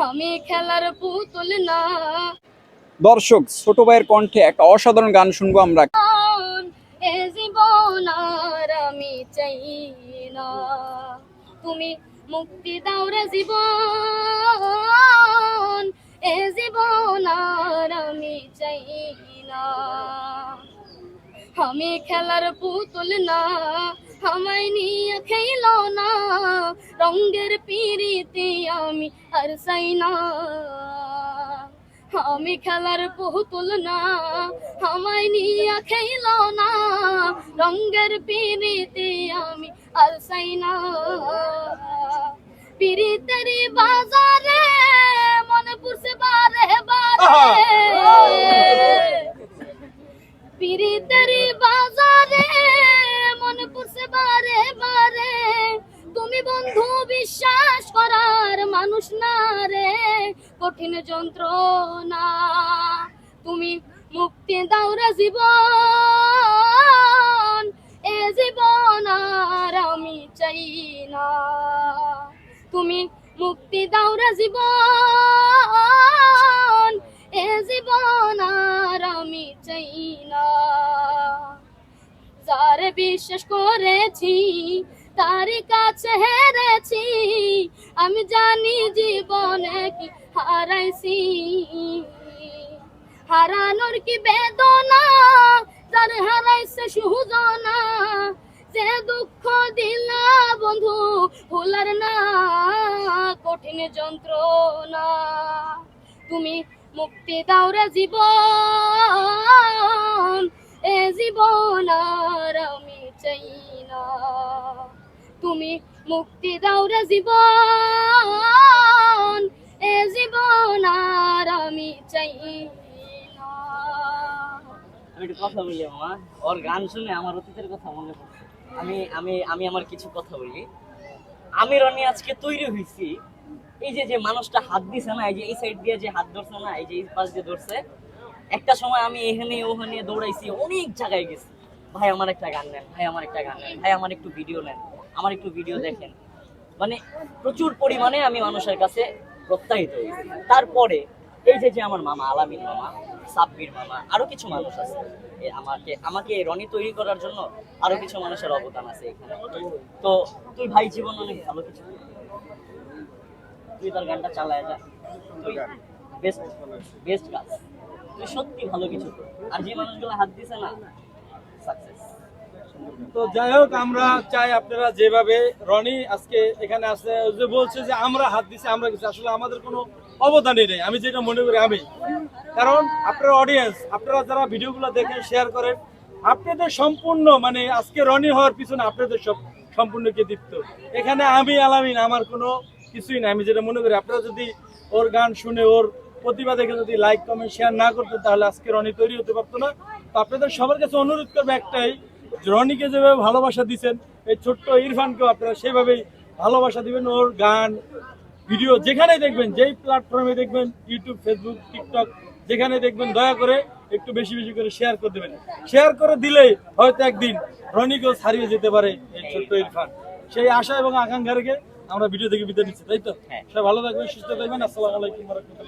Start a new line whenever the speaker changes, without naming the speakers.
আমি খেলার পুতুল না।
দর্শক, ছোট ভাইয়ের কণ্ঠে একটা অসাধারণ গান শুনবো আমরা।
এ জীবন আর আমি চাই না, তুমি মুক্তি দাও রে জীবন, এ জীবন আর আমি চাই না। আমি খেলার পুতুল না, আমায় নিয়ে খেলো না, রঙের পিরিতে আমি আর চাই না। আমি খেলার পুতুল না, আমায় নিয়ে খেলো না, রঙের পিরিতে আমি আর চাই না। পিরিতের বাজারে মনে পড়ছে বারে বারে, পিরিতের বাজারে মনে পড়ছে বারে বারে, তুমি বন্ধু বিশ্বাস করার মানুষ না রে, কঠিন যন্ত্রণা তুমি মুক্তি দাও রে জীবন, এ জীবন আর আমি চাই না, তুমি মুক্তি দাও রে জীবন, এ জীবন আর আমি চাই না। যার বিশ্বাস করেছি তার কাছে হেরেছি, আমি জানি জীবনে কি হারাইছি, হারানোর কি বেদনা, যার হারাইছে সুজনা, যে দুঃখ দিলা বন্ধু ভুলার না, কঠিন যন্ত্রণা তুমি মুক্তি দাও রে জীবন, এ জীবন আর আমি চাই না, তুমি মুক্তি দাও রে জীবন, এ জীবন আর আমি চাই না।
আমি একটু কথা বলি মামা, ওর গান শুনে আমার অতীতের কথা মনে পড়ছে। আমি আমি আমি আমার কিছু কথা বলি। আমি রনি আজকে তৈরি হয়েছি, এই যে যে মানুষটা হাত দিছে না, এই যে এই সাইড দিয়ে যে হাত ধরছে না, এই যে এই পাশ দিয়ে ধরছে, একটা সময় আমি এখানে ওখানে দৌড়াইছি, অনেক জায়গায় গেছি, ভাই আমার একটা গান নেন, ভাই আমার একটা গান নেন, ভাই আমার একটু ভিডিও নেন, আমার একটু ভিডিও দেখেন। মানে প্রচুর পরিমাণে আমি মানুষের কাছে প্রত্যাহিত হয়েছি। তারপরে এই যে যে আমার মামা আলামিন মামা, সাব্বির মামা, আরো কিছু মানুষ আছে আমাকে আমাকে রনি তৈরি করার জন্য, আরো কিছু মানুষের অবদান আছে এখানে। তো তুই ভাই জীবন অনেক ভালো কিছু, তুই তার গানটা চালায় যা, তুই বেস্ট বেস্ট কাজ, তুই সত্যি ভালো কিছু কর। আর যে মানুষগুলো হাত দিছে না, সাকসেস।
তো যাই হোক, আমরা চাই আপনারা যেভাবে রনি আজকে এখানে আসে, যে বলছে যে আমরা হাত দিছি আমরা কিছু, আসলে আমাদের কোনো অবদানই নেই, আমি যেটা মনে করি আমি। কারণ আপনারা অডিয়েন্স, আপনারা যারা ভিডিওগুলো দেখেন শেয়ার করেন, আপনাদের সম্পূর্ণ মানে আজকে রনি হওয়ার পিছনে আপনাদের সব সম্পূর্ণ কৃতিত্ব। এখানে আমি আলামিন আমার কোনো কিছুই না, আমি যেটা মনে করি। আপনারা যদি ওর গান শুনে ওর প্রতিভা দেখে যদি লাইক কমেন্ট শেয়ার না করতেন, তাহলে আজকে রনি তৈরি হতে পারতো না। তো আপনাদের সবার কাছে অনুরোধ করবো একটাই, রনিকে যেভাবে ভালোবাসা দিচ্ছেন, এই ছোট্ট ইরফানকেও আপনারা সেভাবেই ভালোবাসা দিবেন। ওর গান ভিডিও যেখানে দেখবেন, যেই প্ল্যাটফর্মে দেখবেন, ইউটিউব, ফেসবুক, টিকটক, যেখানে দেখবেন, দয়া করে একটু বেশি বেশি করে শেয়ার করে দেবেন। শেয়ার করে দিলেই হয়তো একদিন রনিকেও ছাড়িয়ে যেতে পারে এই ছোট্ট ইরফান। সেই আশা এবং আকাঙ্ক্ষা রেখে আমরা ভিডিও থেকে বিদায় নিচ্ছি, তাই তো? সবাই ভালো থাকবেন, সুস্থ থাকবেন। আসসালামু আলাইকুম ওয়া রাহমাতুল্লাহ।